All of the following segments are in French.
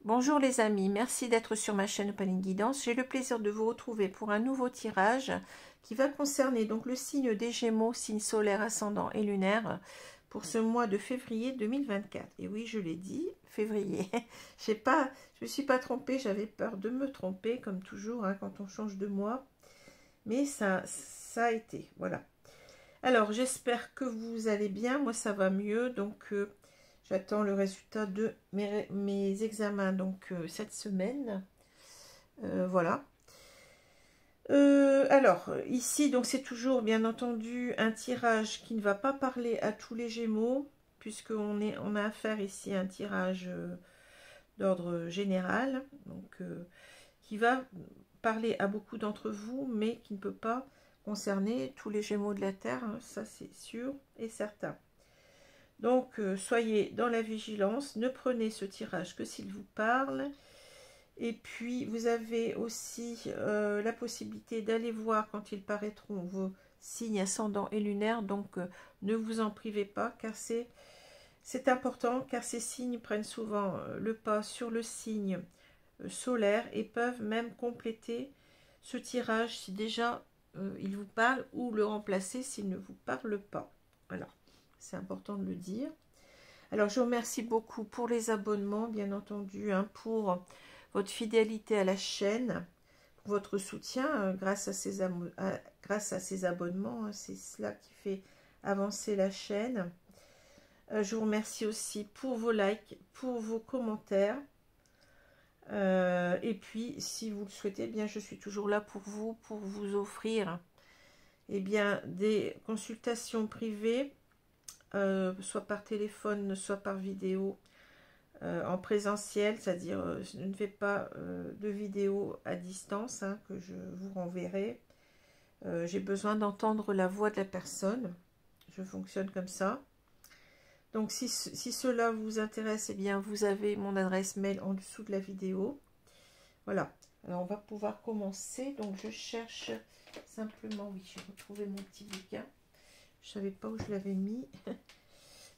Bonjour les amis, merci d'être sur ma chaîne Opaline Guidance. J'ai le plaisir de vous retrouver pour un nouveau tirage qui va concerner donc le signe des Gémeaux, signe solaire, ascendant et lunaire pour ce mois de février 2024. Et oui, je l'ai dit, février. Je me suis pas trompée, j'avais peur de me tromper comme toujours hein, quand on change de mois. Mais ça a été, voilà. Alors, j'espère que vous allez bien. Moi, ça va mieux, donc... j'attends le résultat de mes examens donc cette semaine. Voilà. Alors, ici, donc c'est toujours bien entendu un tirage qui ne va pas parler à tous les Gémeaux, puisqu'on a affaire ici à un tirage d'ordre général, donc qui va parler à beaucoup d'entre vous, mais qui ne peut pas concerner tous les Gémeaux de la Terre, hein, ça c'est sûr et certain. Donc, soyez dans la vigilance, ne prenez ce tirage que s'il vous parle. Et puis, vous avez aussi la possibilité d'aller voir quand ils paraîtront vos signes ascendants et lunaires. Donc, ne vous en privez pas, car c'est important, car ces signes prennent souvent le pas sur le signe solaire et peuvent même compléter ce tirage si déjà il vous parle, ou le remplacer s'il ne vous parle pas. Voilà. C'est important de le dire. Alors, je vous remercie beaucoup pour les abonnements, bien entendu, hein, pour votre fidélité à la chaîne, pour votre soutien grâce à ces abonnements. Hein, c'est cela qui fait avancer la chaîne. Je vous remercie aussi pour vos likes, pour vos commentaires. Et puis, si vous le souhaitez, eh bien, je suis toujours là pour vous offrir eh bien, des consultations privées, soit par téléphone, soit par vidéo, en présentiel, c'est-à-dire je ne fais pas de vidéo à distance hein, que je vous renverrai. J'ai besoin d'entendre la voix de la personne, je fonctionne comme ça. Donc si cela vous intéresse, eh bien vous avez mon adresse mail en dessous de la vidéo. Voilà, alors on va pouvoir commencer. Donc je cherche simplement, oui, j'ai retrouvé mon petit bouquin. Je ne savais pas où je l'avais mis.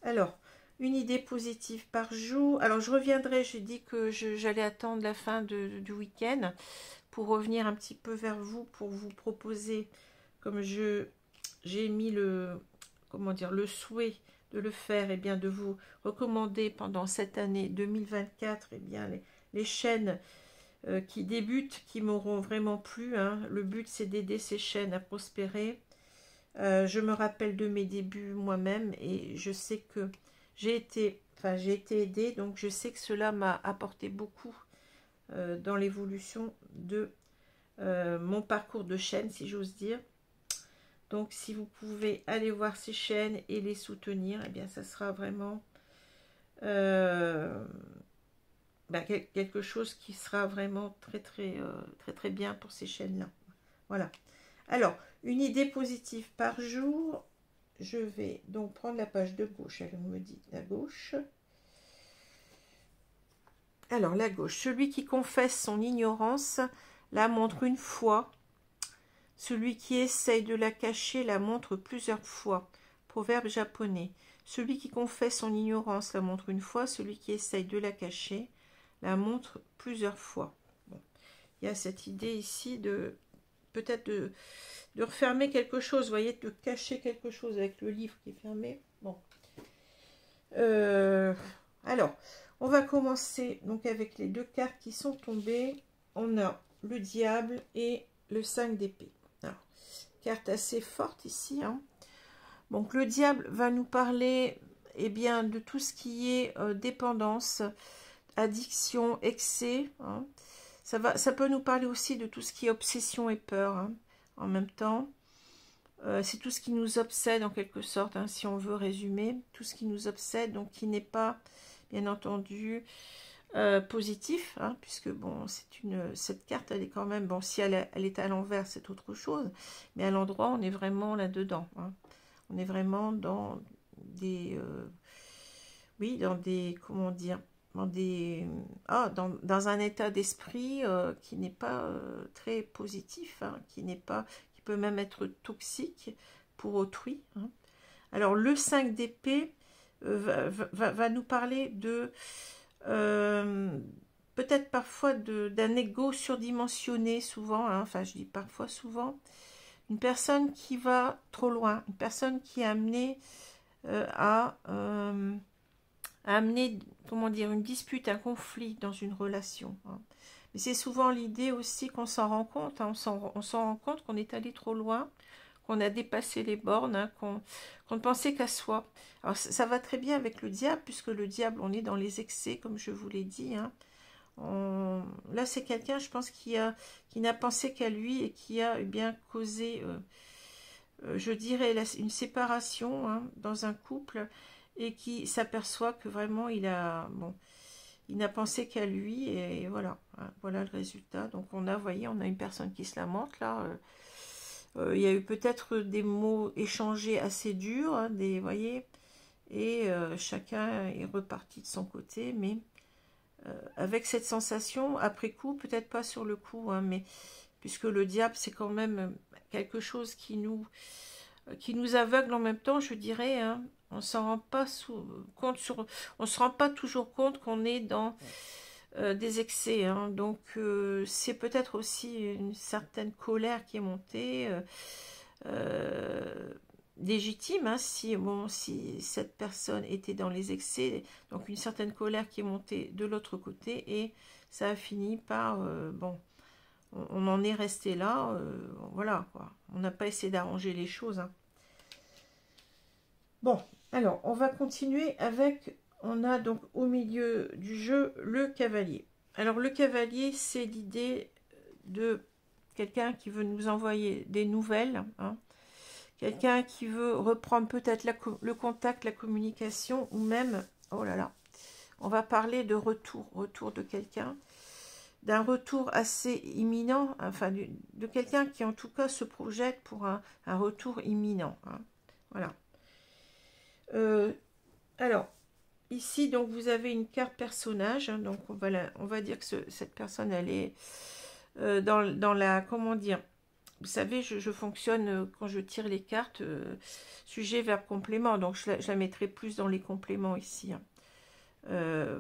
Alors, une idée positive par jour. Alors, je reviendrai, j'ai dit que j'allais attendre la fin du week-end pour revenir un petit peu vers vous, pour vous proposer, comme j'ai mis le souhait de le faire, et bien de vous recommander pendant cette année 2024, et bien les chaînes qui débutent, qui m'auront vraiment plu. Hein. Le but, c'est d'aider ces chaînes à prospérer. Je me rappelle de mes débuts moi-même et je sais que j'ai été aidée, donc je sais que cela m'a apporté beaucoup dans l'évolution de mon parcours de chaîne, si j'ose dire. Donc si vous pouvez aller voir ces chaînes et les soutenir, eh bien ça sera vraiment quelque chose qui sera vraiment très bien pour ces chaînes-là. Voilà. Alors, une idée positive par jour. Je vais donc prendre la page de gauche. Elle me dit la gauche. Alors, la gauche. Celui qui confesse son ignorance la montre une fois. Celui qui essaye de la cacher la montre plusieurs fois. Proverbe japonais. Celui qui confesse son ignorance la montre une fois. Celui qui essaye de la cacher la montre plusieurs fois. Bon. Il y a cette idée ici de peut-être de refermer quelque chose, vous voyez, de cacher quelque chose avec le livre qui est fermé. Bon. Alors, on va commencer donc avec les deux cartes qui sont tombées. On a le diable et le 5 d'épée. Carte assez forte ici. Hein. Donc, le diable va nous parler eh bien, de tout ce qui est dépendance. addiction, excès. Hein. Ça peut nous parler aussi de tout ce qui est obsession et peur, hein, en même temps. C'est tout ce qui nous obsède en quelque sorte, hein, si on veut résumer. Tout ce qui nous obsède, donc qui n'est pas, bien entendu, positif, hein, puisque bon, cette carte, elle est quand même, bon, si elle est à l'envers, c'est autre chose, mais à l'endroit, on est vraiment là-dedans. Hein. On est vraiment dans des... oui, dans des... Comment dire, dans des dans un état d'esprit qui n'est pas très positif, hein, qui peut même être toxique pour autrui. Hein. Alors le 5 d'épée va nous parler de peut-être parfois d'un ego surdimensionné souvent, hein, enfin je dis parfois souvent, une personne qui va trop loin, une personne qui est amenée à amener, comment dire, une dispute, un conflit dans une relation. Hein. Mais c'est souvent l'idée aussi qu'on s'en rend compte, hein, on s'en rend compte qu'on est allé trop loin, qu'on a dépassé les bornes, hein, qu'on ne pensait qu'à soi. Alors ça va très bien avec le diable, puisque le diable, on est dans les excès, comme je vous l'ai dit. Hein. Là, c'est quelqu'un, je pense, qui n'a pensé qu'à lui et qui a bien causé, je dirais, une séparation, hein, dans un couple, et qui s'aperçoit que vraiment il n'a pensé qu'à lui, et voilà, hein, voilà le résultat. Donc on a, voyez, on a une personne qui se lamente là. Il y a eu peut-être des mots échangés assez durs, hein, voyez, et chacun est reparti de son côté, mais avec cette sensation, après coup, peut-être pas sur le coup, hein, mais puisque le diable, c'est quand même quelque chose qui nous aveugle en même temps, je dirais, hein. On s'en rend pas compte on se rend pas toujours compte qu'on est dans des excès, hein. Donc c'est peut-être aussi une certaine colère qui est montée, légitime, hein, si cette personne était dans les excès, donc une certaine colère qui est montée de l'autre côté, et ça a fini par bon, on en est resté là, voilà quoi. On n'a pas essayé d'arranger les choses, hein. Bon, alors, on va continuer avec, on a donc au milieu du jeu le cavalier. Alors, le cavalier, c'est l'idée de quelqu'un qui veut nous envoyer des nouvelles, hein, quelqu'un qui veut reprendre peut-être le contact, la communication, ou même, oh là là, on va parler de retour de quelqu'un, d'un retour assez imminent, enfin, de quelqu'un qui en tout cas se projette pour un retour imminent, hein, voilà. Alors, ici, donc, vous avez une carte personnage, hein, donc on va dire que cette personne, elle est dans la, comment dire, vous savez, je fonctionne quand je tire les cartes, sujet, verbe, complément, donc je la mettrai plus dans les compléments ici. Hein.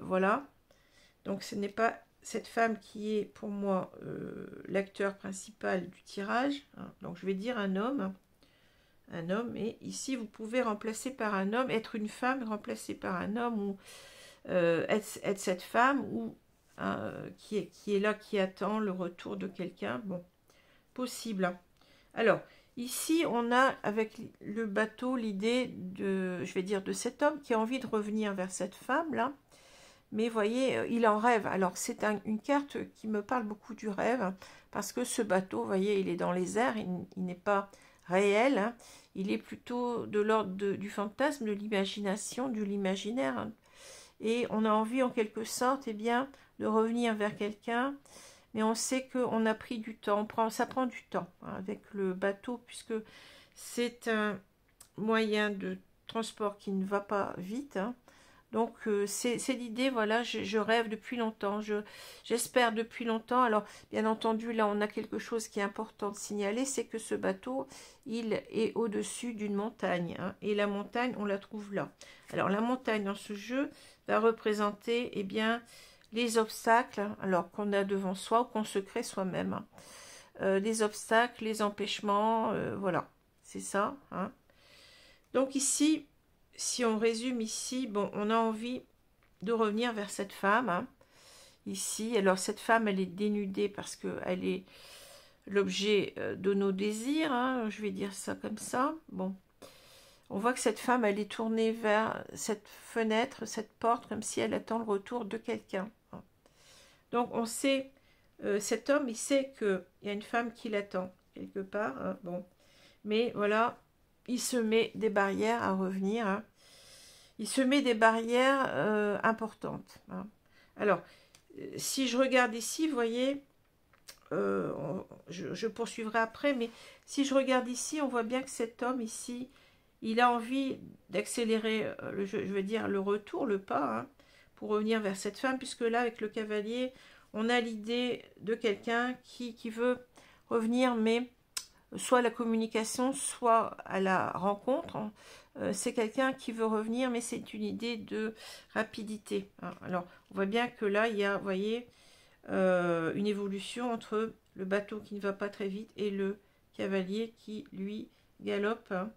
Voilà, donc ce n'est pas cette femme qui est pour moi l'acteur principal du tirage, hein. Donc je vais dire un homme. Un homme, et ici vous pouvez remplacer par un homme, être une femme remplacée par un homme, ou être cette femme, ou qui est là, qui attend le retour de quelqu'un. Bon, possible. Alors, ici on a avec le bateau l'idée de, je vais dire, de cet homme qui a envie de revenir vers cette femme là, mais voyez, il en rêve. Alors c'est une carte qui me parle beaucoup du rêve, parce que ce bateau, voyez, il est dans les airs, il n'est pas réel, hein. Il est plutôt de l'ordre du fantasme, de l'imagination, de l'imaginaire, hein. Et on a envie en quelque sorte, eh bien, de revenir vers quelqu'un, mais on sait qu'on a pris du temps, ça prend du temps, hein, avec le bateau, puisque c'est un moyen de transport qui ne va pas vite, hein. Donc c'est l'idée, voilà, je rêve depuis longtemps, j'espère depuis longtemps. Alors bien entendu, là on a quelque chose qui est important de signaler, c'est que ce bateau, il est au-dessus d'une montagne, hein, et la montagne, on la trouve là. Alors la montagne dans ce jeu va représenter, eh bien, les obstacles, hein, alors qu'on a devant soi ou qu'on se crée soi-même, hein. Les obstacles, les empêchements, voilà, c'est ça, hein. Donc ici, si on résume ici, bon, on a envie de revenir vers cette femme, hein, ici. Alors cette femme, elle est dénudée parce qu'elle est l'objet de nos désirs, hein, je vais dire ça comme ça. Bon, on voit que cette femme, elle est tournée vers cette fenêtre, cette porte, comme si elle attend le retour de quelqu'un, Donc on sait, cet homme, il sait qu'il y a une femme qui l'attend quelque part, hein, bon. Mais voilà, il se met des barrières à revenir, hein. Il se met des barrières importantes, hein. Alors, si je regarde ici, vous voyez, je poursuivrai après, mais si je regarde ici, on voit bien que cet homme ici, il a envie d'accélérer, je veux dire, le retour, le pas, hein, pour revenir vers cette femme, puisque là, avec le cavalier, on a l'idée de quelqu'un qui veut revenir, mais soit à la communication, soit à la rencontre. C'est quelqu'un qui veut revenir, mais c'est une idée de rapidité, hein. Alors, on voit bien que là, il y a, vous voyez, une évolution entre le bateau qui ne va pas très vite et le cavalier qui, lui, galope, hein.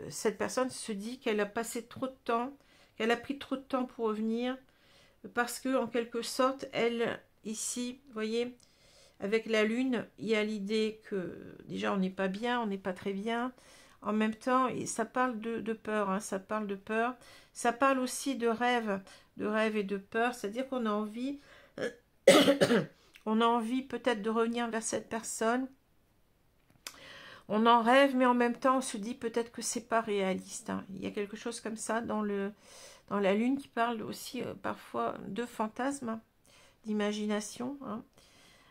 Cette personne se dit qu'elle a passé trop de temps, qu'elle a pris trop de temps pour revenir, parce que, en quelque sorte, elle, ici, vous voyez, avec la lune, il y a l'idée que déjà on n'est pas bien, on n'est pas très bien. En même temps, et ça parle de peur, hein, ça parle de peur. Ça parle aussi de rêve et de peur. C'est-à-dire qu'on a envie, on a envie peut-être de revenir vers cette personne. On en rêve, mais en même temps, on se dit peut-être que c'est pas réaliste, hein. Il y a quelque chose comme ça dans la lune qui parle aussi parfois de fantasmes, d'imagination, hein.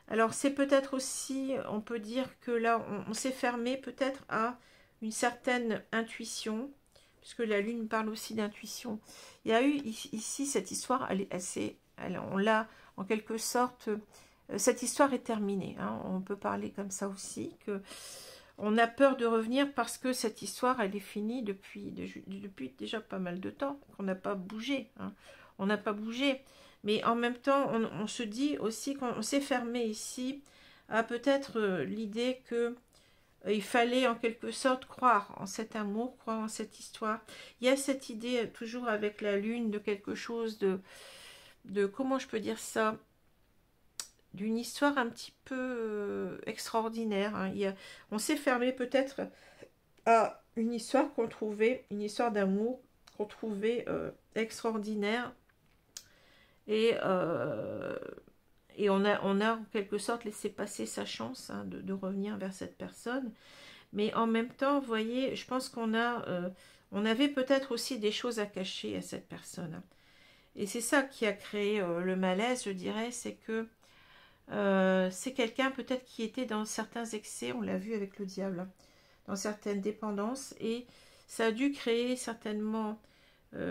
Alors, c'est peut-être aussi, on peut dire que là, on s'est fermé peut-être à une certaine intuition, puisque la lune parle aussi d'intuition. Il y a eu ici cette histoire, on l'a en quelque sorte, cette histoire est terminée, hein. On peut parler comme ça aussi, que on a peur de revenir parce que cette histoire, elle est finie depuis déjà pas mal de temps, qu'on n'a pas bougé, hein. On n'a pas bougé. Mais en même temps, on se dit aussi qu'on s'est fermé ici à peut-être l'idée que il fallait en quelque sorte croire en cet amour, croire en cette histoire. Il y a cette idée toujours avec la lune de quelque chose de comment je peux dire ça, d'une histoire un petit peu extraordinaire, hein. On s'est fermé peut-être à une histoire qu'on trouvait, une histoire d'amour qu'on trouvait extraordinaire. Et on a en quelque sorte laissé passer sa chance, hein, de revenir vers cette personne. Mais en même temps, vous voyez, je pense on avait peut-être aussi des choses à cacher à cette personne, hein. Et c'est ça qui a créé le malaise, je dirais, c'est que c'est quelqu'un peut-être qui était dans certains excès, on l'a vu avec le diable, hein, dans certaines dépendances, et ça a dû créer certainement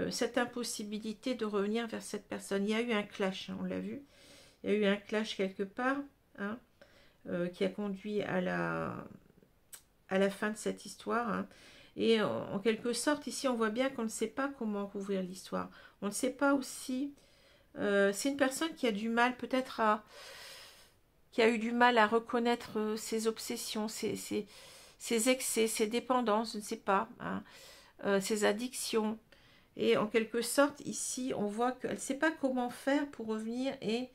cette impossibilité de revenir vers cette personne. Il y a eu un clash, hein, on l'a vu. Il y a eu un clash quelque part, hein, qui a conduit à la fin de cette histoire, hein. Et en quelque sorte, ici, on voit bien qu'on ne sait pas comment rouvrir l'histoire. On ne sait pas aussi... c'est une personne qui a du mal peut-être qui a eu du mal à reconnaître ses obsessions, ses excès, ses dépendances, je ne sais pas, hein, ses addictions. Et en quelque sorte, ici, on voit qu'elle ne sait pas comment faire pour revenir et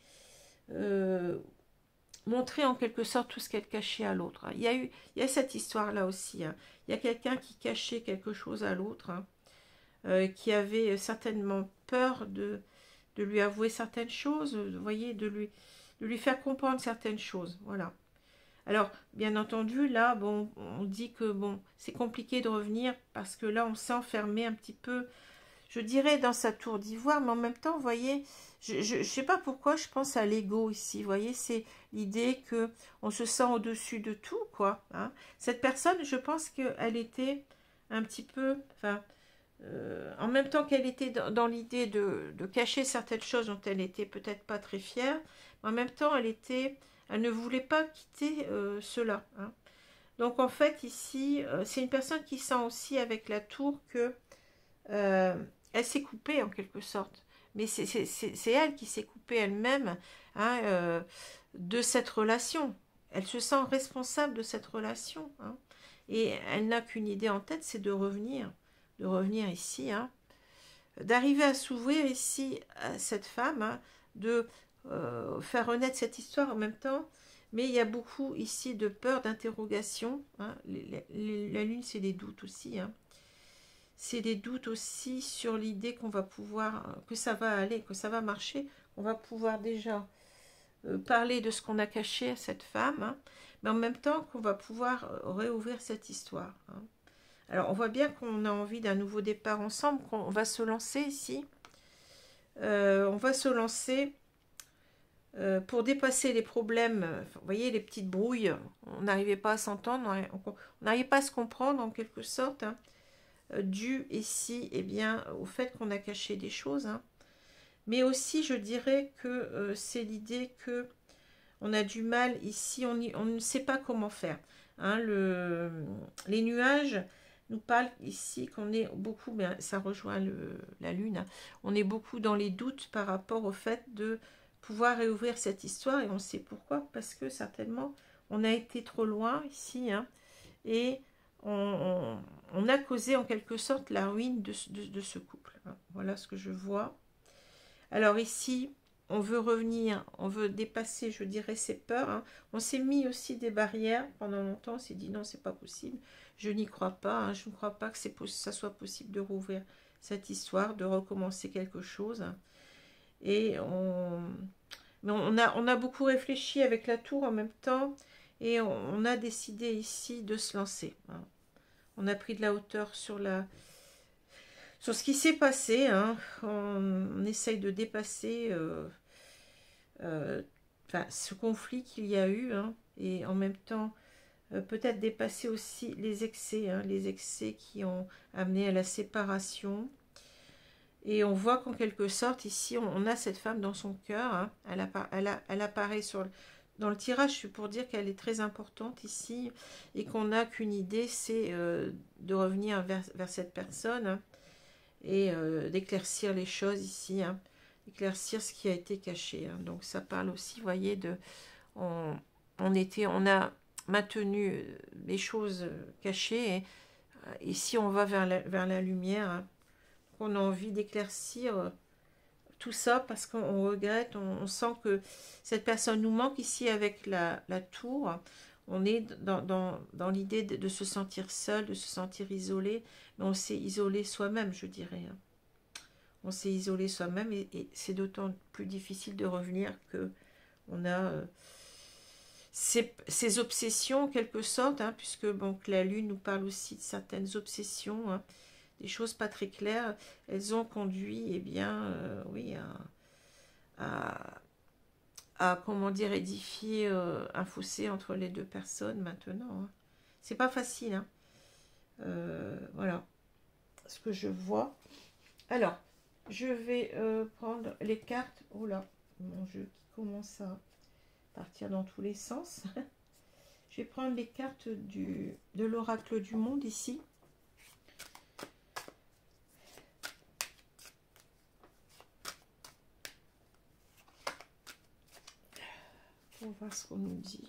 montrer en quelque sorte tout ce qu'elle cachait à l'autre. Il y a cette histoire-là aussi, hein. Il y a quelqu'un qui cachait quelque chose à l'autre, hein, qui avait certainement peur de lui avouer certaines choses, vous voyez, de lui faire comprendre certaines choses. Voilà. Alors, bien entendu, là, bon, on dit que bon, c'est compliqué de revenir parce que là, on s'est enfermé un petit peu, je dirais, dans sa tour d'ivoire, mais en même temps, vous voyez, je ne sais pas pourquoi je pense à l'ego ici, vous voyez, c'est l'idée que on se sent au-dessus de tout, quoi, hein. Cette personne, je pense qu'elle était un petit peu, enfin, en même temps qu'elle était dans l'idée de cacher certaines choses dont elle n'était peut-être pas très fière, mais en même temps, elle ne voulait pas quitter cela, hein. Donc, en fait, ici, c'est une personne qui sent aussi avec la tour que elle s'est coupée en quelque sorte. Mais c'est elle qui s'est coupée elle-même, hein, de cette relation. Elle se sent responsable de cette relation, hein. Et elle n'a qu'une idée en tête, c'est de revenir ici, hein, d'arriver à s'ouvrir ici à cette femme, hein, de faire renaître cette histoire en même temps. Mais il y a beaucoup ici de peur, d'interrogation, hein. La lune, c'est des doutes aussi, hein. C'est des doutes aussi sur l'idée qu'on va pouvoir, que ça va aller, que ça va marcher, on va pouvoir déjà parler de ce qu'on a caché à cette femme, hein, mais en même temps qu'on va pouvoir réouvrir cette histoire. Hein. Alors, on voit bien qu'on a envie d'un nouveau départ ensemble, qu'on va se lancer ici. On va se lancer pour dépasser les problèmes. Vous voyez, les petites brouilles, on n'arrivait pas à s'entendre, on n'arrivait pas à se comprendre en quelque sorte, hein, dû ici eh bien, au fait qu'on a caché des choses. Hein. Mais aussi, je dirais que c'est l'idée que on a du mal ici, on ne sait pas comment faire. Hein, les nuages nous parlent ici qu'on est beaucoup, ben, ça rejoint la lune, hein, on est beaucoup dans les doutes par rapport au fait de pouvoir réouvrir cette histoire, et on sait pourquoi, parce que certainement on a été trop loin ici, hein, et on a causé en quelque sorte la ruine de ce couple. Hein. Voilà ce que je vois. Alors ici, on veut revenir, on veut dépasser, je dirais, ses peurs. Hein. On s'est mis aussi des barrières pendant longtemps, on s'est dit non, c'est pas possible, je n'y crois pas, hein. Je ne crois pas que ça soit possible de rouvrir cette histoire, de recommencer quelque chose. Hein. Et mais on a beaucoup réfléchi avec la tour en même temps, et on a décidé ici de se lancer. Hein. On a pris de la hauteur sur ce qui s'est passé. Hein. On essaye de dépasser ce conflit qu'il y a eu, hein, et en même temps peut-être dépasser aussi les excès, hein, les excès qui ont amené à la séparation. Et on voit qu'en quelque sorte ici on a cette femme dans son cœur, hein, elle apparaît dans le tirage pour dire qu'elle est très importante ici, et qu'on n'a qu'une idée, c'est de revenir vers cette personne, hein, et d'éclaircir les choses ici, hein, éclaircir ce qui a été caché. Hein. Donc ça parle aussi, vous voyez, on a maintenu les choses cachées, et ici on va vers la lumière, hein. On a envie d'éclaircir tout ça parce qu'on regrette, on sent que cette personne nous manque ici avec la tour. On est dans l'idée de se sentir seul, de se sentir isolé, mais on s'est isolé soi-même, je dirais. Hein. On s'est isolé soi-même, et c'est d'autant plus difficile de revenir que on a ces obsessions en quelque sorte, hein, puisque bon, que la lune nous parle aussi de certaines obsessions, hein, des choses pas très claires. Elles ont conduit, eh bien, oui, à comment dire, édifier un fossé entre les deux personnes maintenant. Hein. C'est pas facile. Hein. Voilà ce que je vois. Alors, je vais prendre les cartes. Oh là, mon jeu qui commence à partir dans tous les sens. Je vais prendre les cartes de l'oracle du monde ici. On va voir ce qu'on nous dit.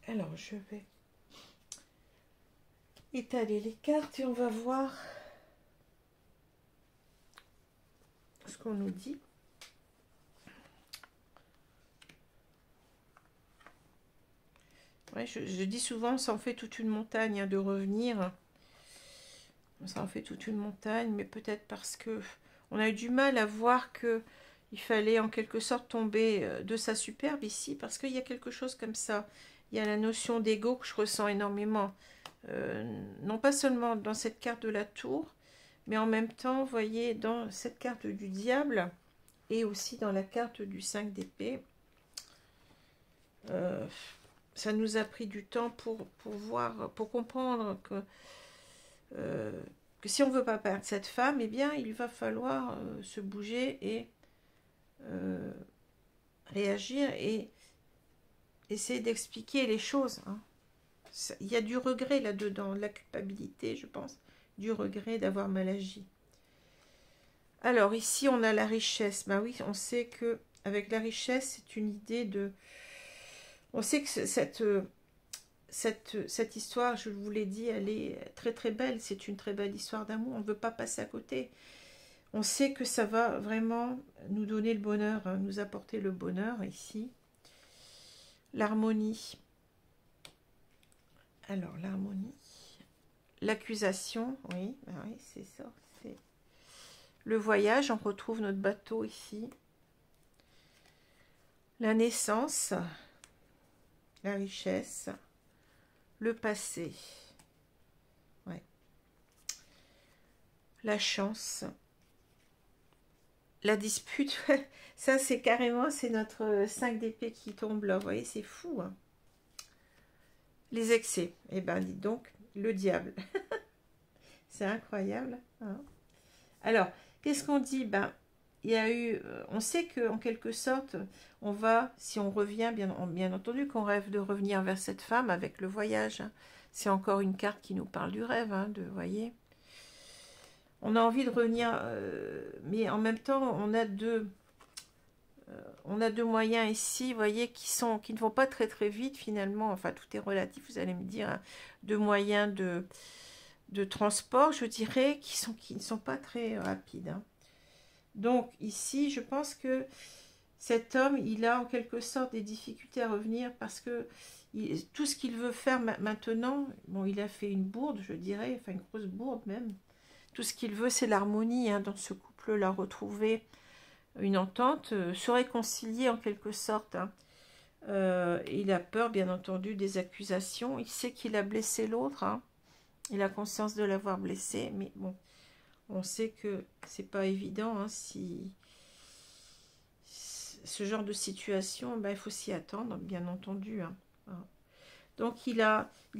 Alors, je vais étaler les cartes et on va voir ce qu'on nous dit. Ouais, je dis souvent, ça en fait toute une montagne, hein, de revenir. Ça en fait toute une montagne, mais peut-être parce que on a eu du mal à voir que il fallait en quelque sorte tomber de sa superbe ici, parce qu'il y a quelque chose comme ça. Il y a la notion d'ego que je ressens énormément. Non pas seulement dans cette carte de la tour, mais en même temps, vous voyez, dans cette carte du diable, et aussi dans la carte du 5 d'épée. Ça nous a pris du temps pour voir, pour comprendre que si on ne veut pas perdre cette femme, eh bien, il va falloir se bouger et réagir et essayer d'expliquer les choses. Hein. Il y a du regret là-dedans, de la culpabilité, je pense, du regret d'avoir mal agi. Alors, ici, on a la richesse. Ben oui, on sait que avec la richesse, c'est une idée de... On sait que cette histoire, je vous l'ai dit, elle est très très belle. C'est une très belle histoire d'amour. On ne veut pas passer à côté. On sait que ça va vraiment nous donner le bonheur, hein, nous apporter le bonheur ici. L'harmonie. Alors, l'harmonie. L'accusation, oui, ben oui, c'est ça. C'est le voyage, on retrouve notre bateau ici. La naissance, la richesse, le passé, ouais. La chance, la dispute, ça c'est carrément, c'est notre 5 d'épée qui tombe là, vous voyez, c'est fou, hein. Les excès, eh ben dites donc, le diable, c'est incroyable, hein. Alors, qu'est-ce qu'on dit? Ben, il y a eu, on sait qu'en quelque sorte, on va, si on revient, bien entendu qu'on rêve de revenir vers cette femme avec le voyage, hein. C'est encore une carte qui nous parle du rêve, hein, voyez. On a envie de revenir, mais en même temps, on a deux moyens ici, vous voyez, qui ne vont pas très très vite finalement. Enfin, tout est relatif, vous allez me dire, hein. Deux moyens de transport, je dirais, qui ne sont pas très rapides, hein. Donc ici, je pense que cet homme, il a en quelque sorte des difficultés à revenir parce que tout ce qu'il veut faire maintenant, bon, il a fait une bourde, je dirais, enfin une grosse bourde même. Tout ce qu'il veut, c'est l'harmonie, hein, dans ce couple-là, retrouver une entente, se réconcilier en quelque sorte, hein. Il a peur, bien entendu, des accusations. Il sait qu'il a blessé l'autre, hein. Il a conscience de l'avoir blessé, mais bon, on sait que c'est pas évident, hein, si ce genre de situation, ben, il faut s'y attendre, bien entendu, hein. Donc il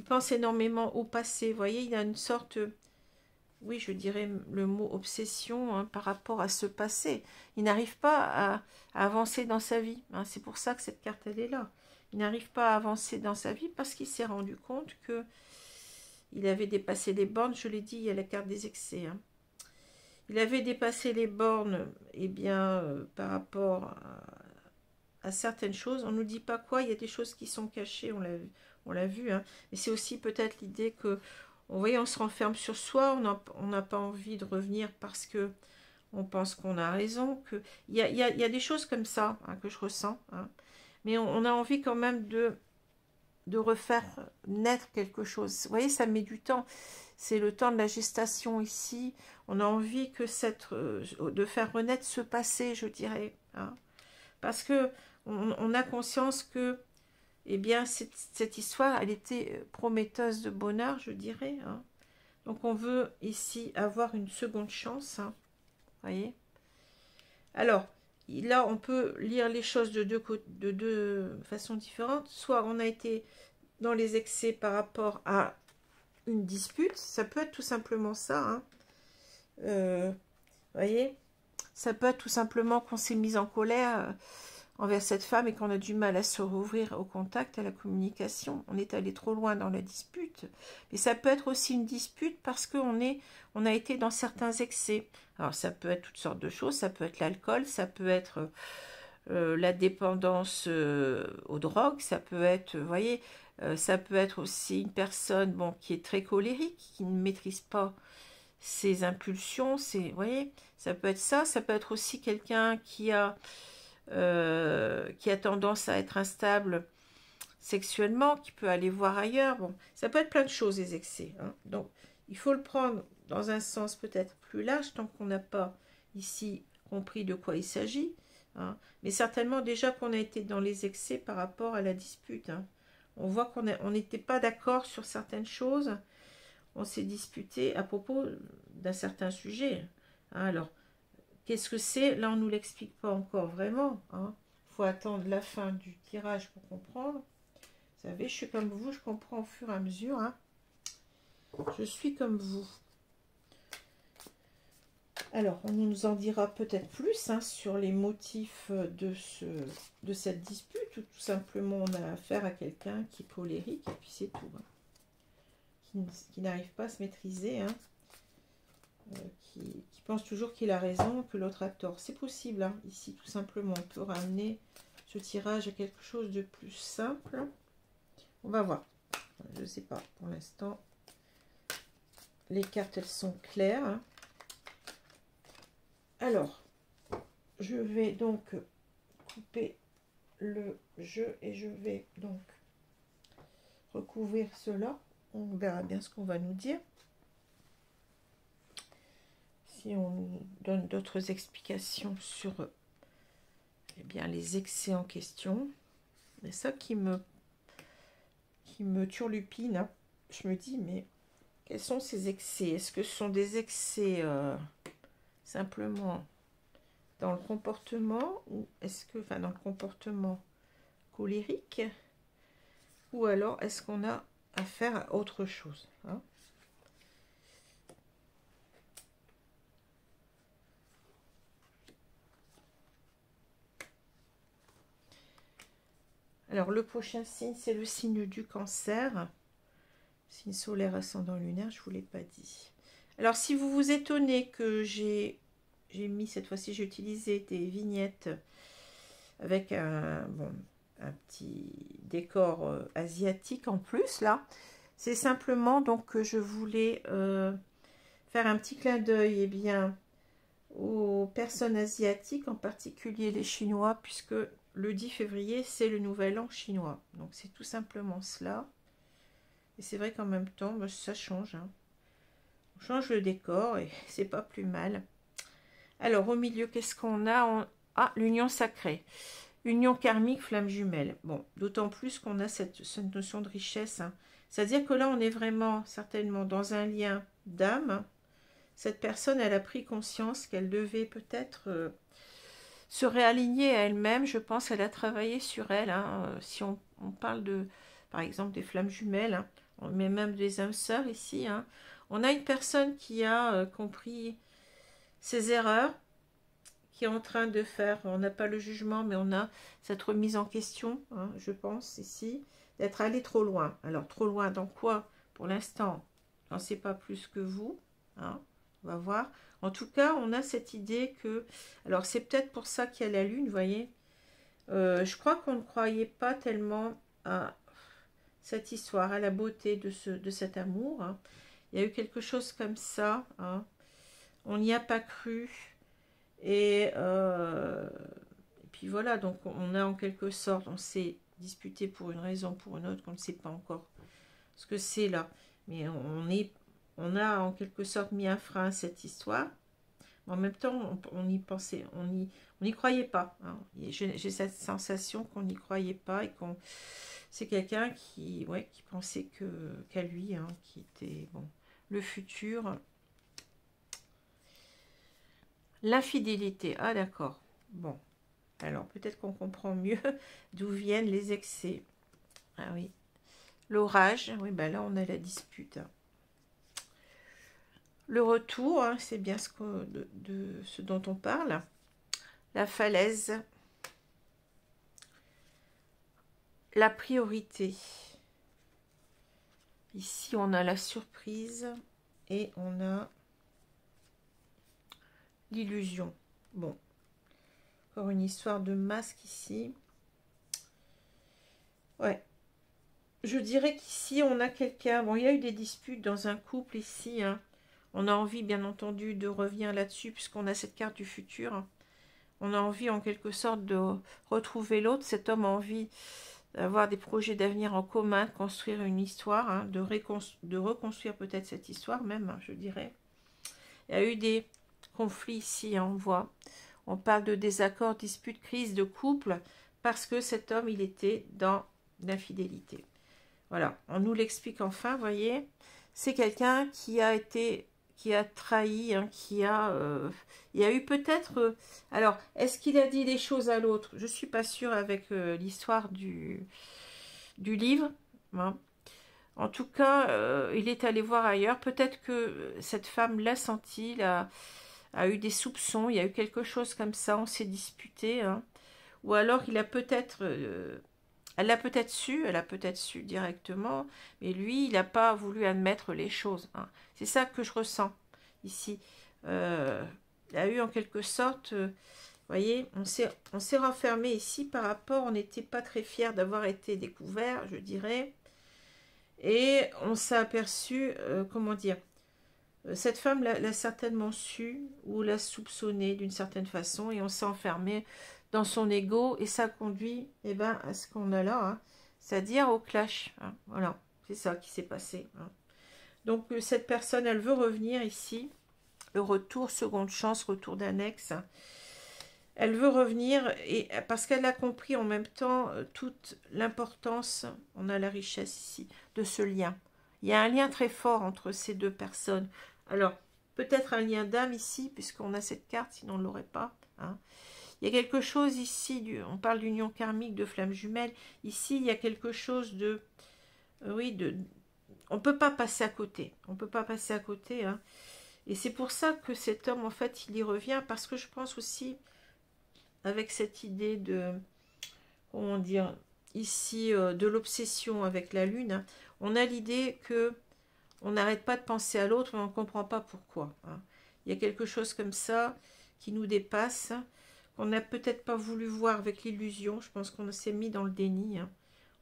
pense énormément au passé, vous voyez, il a une sorte, oui, je dirais le mot obsession, hein, par rapport à ce passé. Il n'arrive pas à avancer dans sa vie, hein. C'est pour ça que cette carte, elle est là. Il n'arrive pas à avancer dans sa vie parce qu'il s'est rendu compte que il avait dépassé les bornes. Je l'ai dit, il y a la carte des excès, hein. Il avait dépassé les bornes, eh bien, par rapport à certaines choses. On ne nous dit pas quoi, il y a des choses qui sont cachées, on l'a vu, hein. Mais c'est aussi peut-être l'idée que, vous voyez, on se renferme sur soi, on n'a pas envie de revenir parce que on pense qu'on a raison. Il y a des choses comme ça, hein, que je ressens, hein. Mais on a envie quand même de refaire naître quelque chose. Vous voyez, ça met du temps. C'est le temps de la gestation ici. On a envie que de faire renaître ce passé, je dirais, hein. Parce que on a conscience que, eh bien, cette histoire, elle était prometteuse de bonheur, je dirais, hein. Donc, on veut ici avoir une seconde chance, hein. Vous voyez? Alors, là, on peut lire les choses de deux façons différentes. Soit on a été dans les excès par rapport à une dispute, ça peut être tout simplement ça, hein. Voyez, ça peut être tout simplement qu'on s'est mis en colère envers cette femme et qu'on a du mal à se rouvrir au contact, à la communication. On est allé trop loin dans la dispute. Mais ça peut être aussi une dispute parce qu'on a été dans certains excès. Alors ça peut être toutes sortes de choses, ça peut être l'alcool, ça peut être la dépendance aux drogues, ça peut être, vous voyez, ça peut être aussi une personne, bon, qui est très colérique, qui ne maîtrise pas ses impulsions, vous voyez, ça peut être ça peut être aussi quelqu'un qui a tendance à être instable sexuellement, qui peut aller voir ailleurs. Bon, ça peut être plein de choses, les excès, hein. Donc, il faut le prendre dans un sens peut-être plus large, tant qu'on n'a pas ici compris de quoi il s'agit, hein. Mais certainement déjà qu'on a été dans les excès par rapport à la dispute, hein. On voit qu'on n'était pas d'accord sur certaines choses. On s'est disputé à propos d'un certain sujet, hein. Alors, qu'est-ce que c'est? Là, on ne nous l'explique pas encore vraiment, hein. Faut attendre la fin du tirage pour comprendre. Vous savez, je suis comme vous, je comprends au fur et à mesure, hein. Je suis comme vous. Alors, on nous en dira peut-être plus, hein, sur les motifs de cette dispute, ou tout simplement on a affaire à quelqu'un qui est colérique, et puis c'est tout, hein. Qui n'arrive pas à se maîtriser, hein. Qui pense toujours qu'il a raison, que l'autre a tort. C'est possible, hein, ici, tout simplement. On peut ramener ce tirage à quelque chose de plus simple. On va voir. Je ne sais pas, pour l'instant, les cartes, elles sont claires. Hein. Alors, je vais donc couper le jeu et je vais donc recouvrir cela. On verra bien ce qu'on va nous dire. Si on nous donne d'autres explications sur eh bien, les excès en question. C'est ça qui me turlupine. Hein. Je me dis, mais quels sont ces excès? Est-ce que ce sont des excès simplement dans le comportement, ou est-ce que, enfin, dans le comportement colérique, ou alors est-ce qu'on a affaire à autre chose, hein? Alors, le prochain signe, c'est le signe du Cancer. Signe solaire, ascendant lunaire, je ne vous l'ai pas dit. Alors, si vous vous étonnez que j'ai mis, cette fois-ci, j'ai utilisé des vignettes avec un petit décor asiatique en plus, là. C'est simplement donc que je voulais faire un petit clin d'œil, eh bien, aux personnes asiatiques, en particulier les Chinois, puisque le 10 février, c'est le nouvel an chinois. Donc, c'est tout simplement cela. Et c'est vrai qu'en même temps, bah, ça change. Hein. On change le décor et c'est pas plus mal. Alors, au milieu, qu'est-ce qu'on a? Ah, l'union sacrée. Union karmique, flamme jumelle. Bon, d'autant plus qu'on a cette notion de richesse. Hein. C'est-à-dire que là, on est vraiment, certainement, dans un lien d'âme. Cette personne, elle a pris conscience qu'elle devait peut-être se réaligner à elle-même. Je pense qu'elle a travaillé sur elle. Hein. Si on parle de, par exemple, des flammes jumelles, hein, on met même des âmes sœurs ici. Hein. On a une personne qui a compris ses erreurs, qui est en train de faire, on n'a pas le jugement, mais on a cette remise en question, hein, je pense, ici, d'être allé trop loin. Alors, trop loin dans quoi? Pour l'instant, j'en sais pas plus que vous. Hein. On va voir. En tout cas, on a cette idée que... Alors, c'est peut-être pour ça qu'il y a la lune, vous voyez. Je crois qu'on ne croyait pas tellement à cette histoire, à la beauté de cet amour. Hein. Il y a eu quelque chose comme ça. Hein. On n'y a pas cru. Et puis voilà, donc on a en quelque sorte, on s'est disputé pour une raison, pour une autre, qu'on ne sait pas encore ce que c'est là. Mais on a en quelque sorte mis un frein à cette histoire. En même temps, on y pensait, on n'y croyait pas. Hein. J'ai cette sensation qu'on n'y croyait pas et qu'on c'est quelqu'un qui pensait qu'à lui, hein, qui était bon, le futur. L'infidélité, ah d'accord. Bon, alors peut-être qu'on comprend mieux d'où viennent les excès. Ah oui. L'orage, oui, ben là on a la dispute. Le retour, hein, c'est bien de ce dont on parle. La falaise. La priorité. Ici, on a la surprise et on a l'illusion. Bon. Encore une histoire de masque ici. Ouais. Je dirais qu'ici, on a quelqu'un... Bon, il y a eu des disputes dans un couple ici. Hein. On a envie, bien entendu, de revenir là-dessus puisqu'on a cette carte du futur. On a envie, en quelque sorte, de retrouver l'autre. Cet homme a envie d'avoir des projets d'avenir en commun, de construire une histoire, hein, de reconstruire peut-être cette histoire même, hein, je dirais. Il y a eu des conflits ici, hein, on voit. On parle de désaccords, disputes, crises de couple, parce que cet homme, il était dans l'infidélité. Voilà, on nous l'explique enfin, vous voyez. C'est quelqu'un qui a trahi, hein, il y a eu peut-être... alors, est-ce qu'il a dit les choses à l'autre? Je ne suis pas sûre avec l'histoire du livre. Hein. En tout cas, il est allé voir ailleurs. Peut-être que cette femme l'a senti, a eu des soupçons, il y a eu quelque chose comme ça, on s'est disputé. Hein. Ou alors, il a peut-être... elle l'a peut-être su directement, mais lui, il n'a pas voulu admettre les choses. Hein. C'est ça que je ressens ici. Il y a eu en quelque sorte, vous voyez, on s'est renfermé ici par rapport, on n'était pas très fiers d'avoir été découvert, je dirais. Et on s'est aperçu, comment dire, cette femme l'a certainement su ou l'a soupçonné d'une certaine façon et on s'est enfermé dans son ego et ça conduit eh ben, à ce qu'on a là, hein, c'est-à-dire au clash. Hein, voilà, c'est ça qui s'est passé. Hein. Donc cette personne, elle veut revenir ici, le retour, seconde chance, retour d'annexe. Elle veut revenir et parce qu'elle a compris en même temps toute l'importance, on a la richesse ici, de ce lien. Il y a un lien très fort entre ces deux personnes. Alors, peut-être un lien d'âme ici, puisqu'on a cette carte, sinon on ne l'aurait pas. Hein. Il y a quelque chose ici, on parle d'union karmique, de flamme jumelle. Ici, il y a quelque chose de... oui, on ne peut pas passer à côté. On ne peut pas passer à côté. Hein. Et c'est pour ça que cet homme, en fait, il y revient, parce que je pense aussi, avec cette idée de... comment dire, ici, de l'obsession avec la lune, hein, on a l'idée que on n'arrête pas de penser à l'autre, mais on ne comprend pas pourquoi. Hein. Il y a quelque chose comme ça qui nous dépasse, qu'on n'a peut-être pas voulu voir avec l'illusion. Je pense qu'on s'est mis dans le déni. Hein.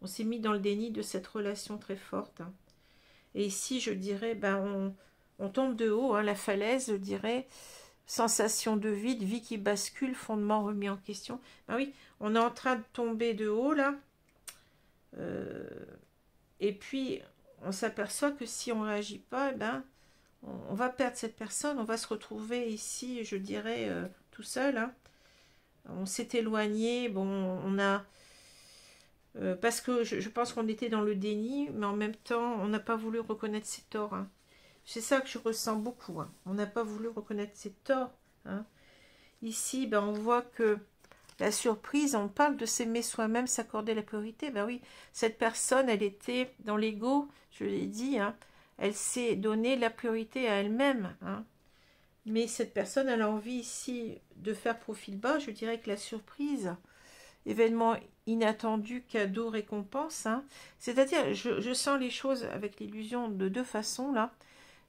On s'est mis dans le déni de cette relation très forte. Hein. Et ici, je dirais, ben, on tombe de haut, hein, la falaise, je dirais, sensation de vide, vie qui bascule, fondement remis en question. Ben oui, on est en train de tomber de haut, là. Et puis, on s'aperçoit que si on ne réagit pas, eh ben, on va perdre cette personne, on va se retrouver ici, je dirais, tout seul. Hein. On s'est éloigné, bon, on a... parce que je pense qu'on était dans le déni, mais en même temps, on n'a pas voulu reconnaître ses torts. Hein. C'est ça que je ressens beaucoup. Hein. On n'a pas voulu reconnaître ses torts. Hein. Ici, ben, on voit que la surprise, on parle de s'aimer soi-même, s'accorder la priorité. Ben oui, cette personne, elle était dans l'ego, je l'ai dit, hein, elle s'est donné la priorité à elle-même. Hein. Mais cette personne, elle a envie ici de faire profil bas. Je dirais que la surprise, événement inattendu, cadeau, récompense. Hein. C'est-à-dire, je sens les choses avec l'illusion de deux façons, là.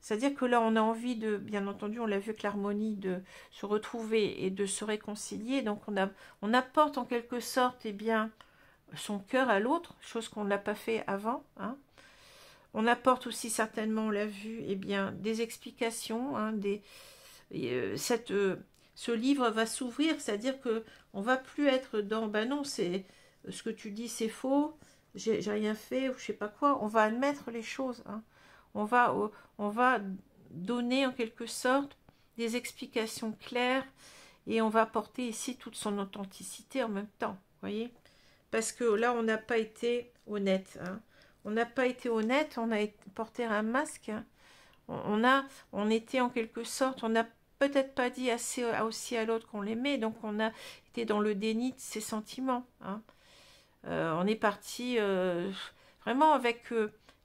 C'est-à-dire que là, on a envie de, bien entendu, on l'a vu avec l'harmonie, de se retrouver et de se réconcilier. Donc, on apporte en quelque sorte, eh bien, son cœur à l'autre, chose qu'on n'a pas fait avant. Hein. On apporte aussi certainement, on l'a vu, eh bien, des explications. Hein, ce livre va s'ouvrir, c'est-à-dire que on va plus être dans, ben non, c'est ce que tu dis, c'est faux, j'ai rien fait ou je sais pas quoi. On va admettre les choses. Hein. On va donner en quelque sorte des explications claires et on va apporter ici toute son authenticité en même temps, voyez. Parce que là, on n'a pas été honnête. Hein. On n'a pas été honnête, on a porté un masque. Hein. On était en quelque sorte, on n'a peut-être pas dit assez aussi à l'autre qu'on l'aimait, donc on a été dans le déni de ses sentiments. Hein. On est parti vraiment avec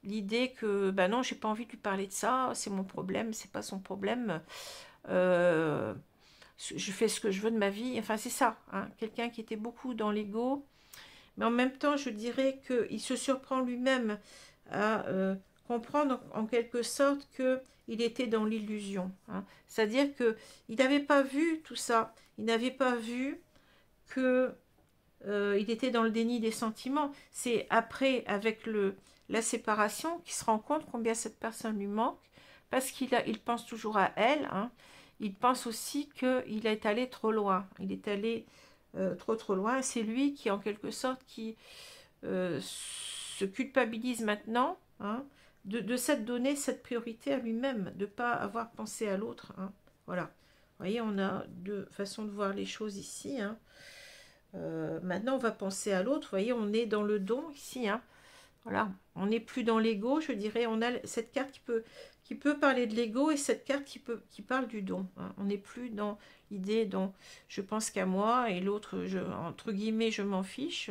l'idée que, ben non, j'ai pas envie de lui parler de ça, c'est mon problème, c'est pas son problème. Je fais ce que je veux de ma vie. Enfin, c'est ça. Hein. Quelqu'un qui était beaucoup dans l'ego. Mais en même temps, je dirais qu'il se surprend lui-même à comprendre en quelque sorte qu'il était dans l'illusion. Hein. C'est-à-dire qu'il n'avait pas vu tout ça. Il n'avait pas vu que il était dans le déni des sentiments. C'est après, avec la séparation, qu'il se rend compte combien cette personne lui manque, parce il pense toujours à elle. Hein. Il pense aussi qu'il est allé trop loin. Il est allé trop loin. C'est lui qui, en quelque sorte, qui se culpabilise maintenant, hein, de s'être donné cette priorité à lui-même, de ne pas avoir pensé à l'autre. Hein. Voilà. Vous voyez, on a deux façons de voir les choses ici. Hein. Maintenant, on va penser à l'autre. Vous voyez, on est dans le don ici. Hein. Voilà, on n'est plus dans l'ego, je dirais. On a cette carte qui peut parler de l'ego et cette carte qui parle du don. Hein. On n'est plus dans l'idée dont je pense qu'à moi et l'autre, entre guillemets, je m'en fiche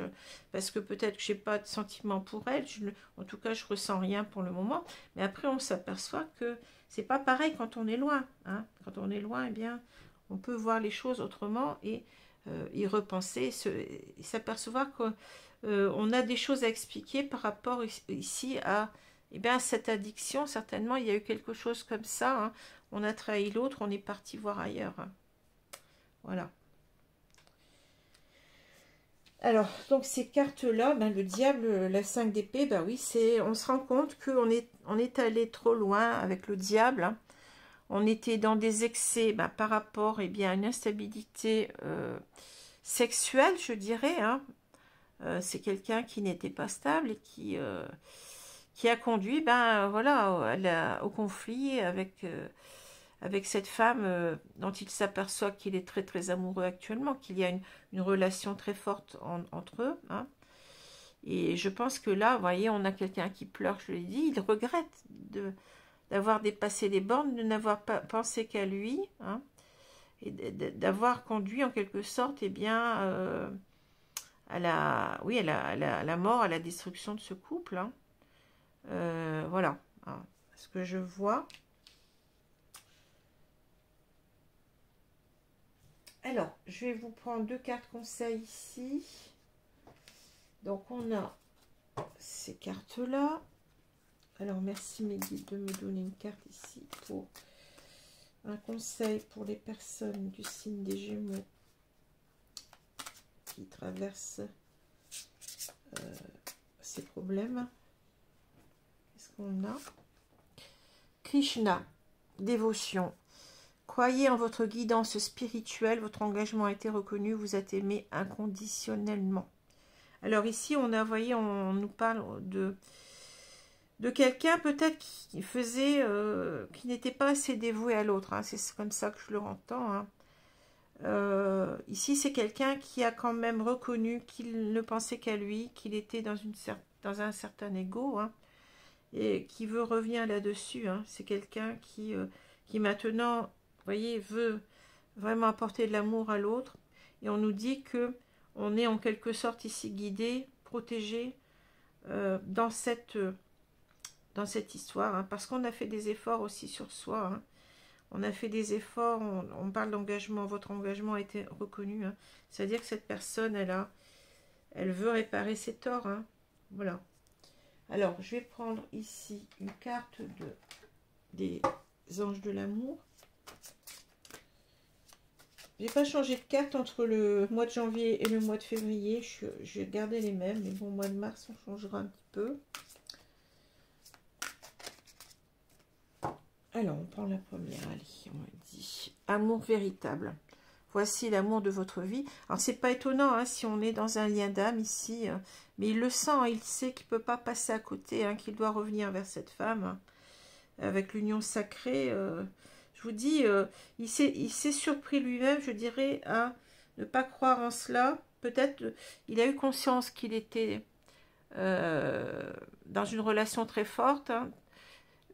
parce que peut-être que je n'ai pas de sentiment pour elle. En tout cas, je ressens rien pour le moment. Mais après, on s'aperçoit que c'est pas pareil quand on est loin. Hein. Quand on est loin, eh bien, on peut voir les choses autrement et y repenser, s'apercevoir qu'on a des choses à expliquer par rapport ici à, eh bien, cette addiction. Certainement, il y a eu quelque chose comme ça. Hein. On a trahi l'autre, on est parti voir ailleurs. Hein. Voilà. Alors, donc ces cartes-là, ben, le diable, la 5 d'épée, ben oui, on se rend compte on est allé trop loin avec le diable, hein. On était dans des excès ben, par rapport à une instabilité sexuelle, je dirais, hein. C'est quelqu'un qui n'était pas stable et qui a conduit voilà, au conflit avec cette femme dont il s'aperçoit qu'il est très très amoureux actuellement, qu'il y a une relation très forte entre eux, hein. Et je pense que là, vous voyez, on a quelqu'un qui pleure, je l'ai dit, il regrette d'avoir dépassé les bornes, de n'avoir pas pensé qu'à lui, hein, et d'avoir conduit en quelque sorte à la mort, à la destruction de ce couple, hein. Voilà, hein, ce que je vois. Alors, je vais vous prendre 2 cartes conseils ici. Donc, on a ces cartes-là. Alors, merci mes guides de me donner une carte ici pour un conseil pour les personnes du signe des Gémeaux qui traversent ces problèmes. Qu'est-ce qu'on a? Krishna, dévotion. Croyez en votre guidance spirituelle, votre engagement a été reconnu, vous êtes aimé inconditionnellement. Alors ici, on nous parle de quelqu'un peut-être qui qui n'était pas assez dévoué à l'autre, hein. C'est comme ça que je le entends, hein. Ici, c'est quelqu'un qui a quand même reconnu qu'il ne pensait qu'à lui, qu'il était dans un certain ego, hein, et qui veut revenir là-dessus, hein. C'est quelqu'un qui maintenant, vous voyez, veut vraiment apporter de l'amour à l'autre. Et on nous dit que on est en quelque sorte ici guidé, protégé dans cette histoire, hein, parce qu'on a fait des efforts aussi sur soi, hein. On a fait des efforts, on parle d'engagement, votre engagement a été reconnu, hein. C'est-à-dire que cette personne, elle veut réparer ses torts, hein. Voilà. Alors, je vais prendre ici une carte des anges de l'amour. J'ai pas changé de carte entre le mois de janvier et le mois de février. Je vais garder les mêmes, mais bon, au mois de mars, on changera un petit peu. Alors, on prend la première. Allez, on m'a dit amour véritable. Voici l'amour de votre vie. Alors, c'est pas étonnant, hein, si on est dans un lien d'âme ici, mais il le sent, hein, il sait qu'il peut pas passer à côté, hein, qu'il doit revenir vers cette femme, hein, avec l'union sacrée. Je vous dis, il s'est surpris lui-même, je dirais, à ne pas croire en cela. Peut-être il a eu conscience qu'il était dans une relation très forte, hein,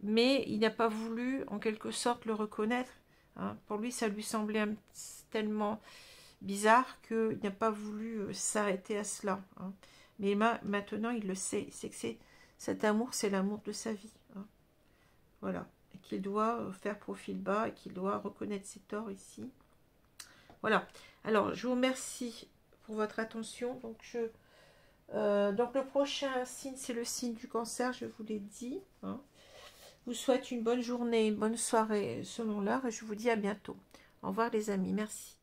mais il n'a pas voulu, en quelque sorte, le reconnaître, hein. Pour lui, ça lui semblait tellement bizarre qu'il n'a pas voulu s'arrêter à cela, hein. Mais maintenant, il le sait. Il sait que cet amour, c'est l'amour de sa vie, hein. Voilà. Et qu'il doit faire profil bas et qu'il doit reconnaître ses torts ici. Voilà. Alors, je vous remercie pour votre attention. Donc, le prochain signe, c'est le signe du Cancer, je vous l'ai dit, hein. Je vous souhaite une bonne journée, une bonne soirée selon l'heure et je vous dis à bientôt. Au revoir les amis, merci.